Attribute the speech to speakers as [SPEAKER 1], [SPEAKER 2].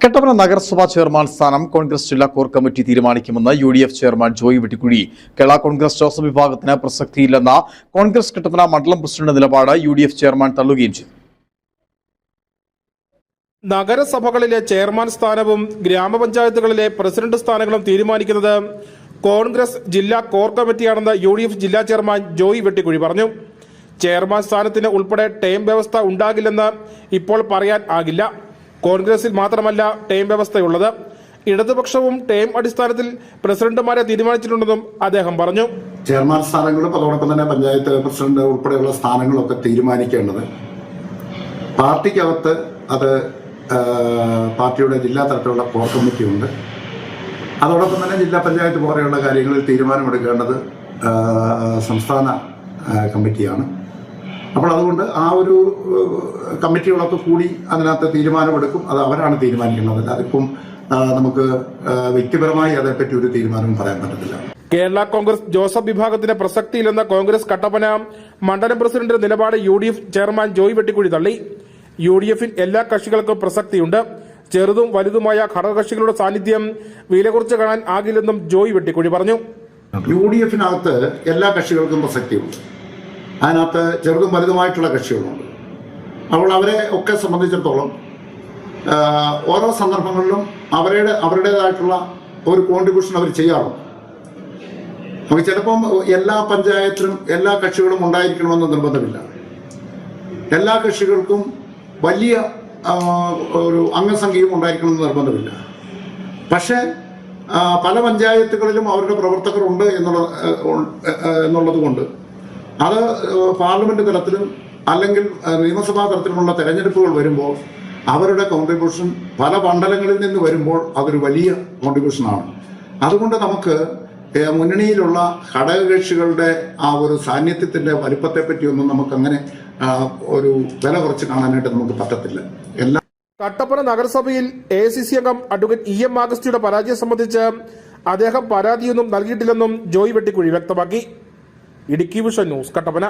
[SPEAKER 1] കട്ടപ്പന നഗരസഭാ ചെയർമാൻ സ്ഥാനം കോൺഗ്രസ് ജില്ലാ കോർ കമ്മിറ്റി തീരുമാനിക്കുമെന്ന് UDF chairman Joy Vettikuzhi. Kerala Congress Joseph വിഭാഗത്തിന് പ്രസക്തിയില്ലെന്ന കോൺഗ്രസ് കട്ടപ്പന മണ്ഡലം പ്രസിഡന്റ് നിലപാട് യു.ഡി.എഫ് ചെയർമാൻ തള്ളുകയും ചെയ്തു.
[SPEAKER 2] നഗരസഭകളിലെ ചെയർമാൻ സ്ഥാനവും ഗ്രാമപഞ്ചായത്തുകളിലെ പ്രസിഡന്റ് സ്ഥാനങ്ങളും തീരുമാനിക്കുന്നത് കോൺഗ്രസ് ജില്ലാ കോർ കമ്മിറ്റിയാണെന്ന് യു.ഡി.എഫ് ജില്ലാ ചെയർമാൻ ജോയി വെട്ടിക്കുഴി പറഞ്ഞു. ചെയർമാൻ സ്ഥാനത്തിന് ഉൾപ്പെടെ ടേം വ്യവസ്ഥ ഉണ്ടാകില്ലെന്ന് ഇപ്പോൾ പറയാൻ ആകില്ല. കോൺഗ്രസിൽ മാത്രമല്ല ടേം വ്യവസ്ഥയുള്ളത്. ഇടതുപക്ഷവും ടേം അടിസ്ഥാനത്തിൽ പ്രസിഡന്റുമാരെ തീരുമാനിച്ചിട്ടുണ്ടെന്നും അദ്ദേഹം പറഞ്ഞു.
[SPEAKER 3] ചെയർമാൻ സ്ഥാനങ്ങളും അതോടൊപ്പം തന്നെ പഞ്ചായത്ത് പ്രസിഡന്റ് ഉൾപ്പെടെയുള്ള സ്ഥാനങ്ങളൊക്കെ തീരുമാനിക്കേണ്ടത് പാർട്ടിക്കകത്ത് അത് പാർട്ടിയുടെ ജില്ലാ തലത്തിലുള്ള കോർ കമ്മിറ്റി ഉണ്ട്. അതോടൊപ്പം തന്നെ ജില്ലാ പഞ്ചായത്ത് പോലെയുള്ള കാര്യങ്ങളിൽ തീരുമാനമെടുക്കേണ്ടത് സംസ്ഥാന കമ്മിറ്റിയാണ്. അപ്പോൾ അതുകൊണ്ട് ആ ഒരു കമ്മിറ്റികളൊക്കെ കൂടി അതിനകത്ത് തീരുമാനമെടുക്കും. അത് അവരാണ് തീരുമാനിക്കുന്നത്. അതിപ്പം നമുക്ക് വ്യക്തിപരമായി അതേപ്പറ്റി ഒരു തീരുമാനവും പറയാൻ പറ്റത്തില്ല.
[SPEAKER 2] കേരള കോൺഗ്രസ് ജോസഫ് വിഭാഗത്തിന് പ്രസക്തിയില്ലെന്ന കോൺഗ്രസ് കട്ടപ്പന മണ്ഡലം പ്രസിഡന്റ് നിലപാട് യു.ഡി.എഫ് ചെയർമാൻ ജോയി വെട്ടിക്കുഴി തള്ളി. യു.ഡി.എഫിൽ എല്ലാ കക്ഷികൾക്കും പ്രസക്തിയുണ്ട്. ചെറുതും വലുതുമായ ഘടകകക്ഷികളുടെ സാന്നിധ്യം വില കുറച്ച് കാണാൻ ആകില്ലെന്നും ജോയി വെട്ടിക്കുഴി പറഞ്ഞു.
[SPEAKER 3] യു.ഡി.എഫിനകത്ത് എല്ലാ കക്ഷികൾക്കും പ്രസക്തിയുണ്ട്. അതിനകത്ത് ചെറുതും വലുതുമായിട്ടുള്ള കക്ഷികളുണ്ട്. അപ്പോൾ അവരെ ഒക്കെ സംബന്ധിച്ചിടത്തോളം ഓരോ സന്ദർഭങ്ങളിലും അവരുടേതായിട്ടുള്ള ഒരു കോൺട്രിബ്യൂഷൻ അവർ ചെയ്യാറുണ്ട്. നമുക്ക് ചിലപ്പം എല്ലാ പഞ്ചായത്തിലും എല്ലാ കക്ഷികളും ഉണ്ടായിരിക്കണമെന്ന് നിർബന്ധമില്ല. എല്ലാ കക്ഷികൾക്കും വലിയ ഒരു അംഗസംഖ്യയും ഉണ്ടായിരിക്കണമെന്ന് നിർബന്ധമില്ല. പക്ഷേ പല പഞ്ചായത്തുകളിലും അവരുടെ പ്രവർത്തകരുണ്ട് എന്നുള്ളത് കൊണ്ട് അത് പാർലമെന്റ് തലത്തിലും അല്ലെങ്കിൽ നിയമസഭാ തലത്തിലുമുള്ള തെരഞ്ഞെടുപ്പുകൾ വരുമ്പോൾ അവരുടെ കോൺട്രിബ്യൂഷൻ പല മണ്ഡലങ്ങളിൽ നിന്ന് വരുമ്പോൾ അതൊരു വലിയ കോൺട്രിബ്യൂഷനാണ്. അതുകൊണ്ട് നമുക്ക് മുന്നണിയിലുള്ള ഘടകകക്ഷികളുടെ ആ ഒരു സാന്നിധ്യത്തിന്റെ വലിപ്പത്തെ പറ്റിയൊന്നും നമുക്കങ്ങനെ ഒരു വില കുറച്ച് കാണാനായിട്ട് നമുക്ക് പറ്റത്തില്ല.
[SPEAKER 2] കട്ടപ്പന നഗരസഭയിൽ എ.ഐ.സി.സി അംഗം അഡ്വക്കേറ്റ് ഇ.എം. ആഗസ്റ്റിയുടെ പരാജയം സംബന്ധിച്ച് അദ്ദേഹം പരാതിയൊന്നും നൽകിയിട്ടില്ലെന്നും ജോയി വെട്ടിക്കുഴി വ്യക്തമാക്കി. Idukki vision news, Kattappana.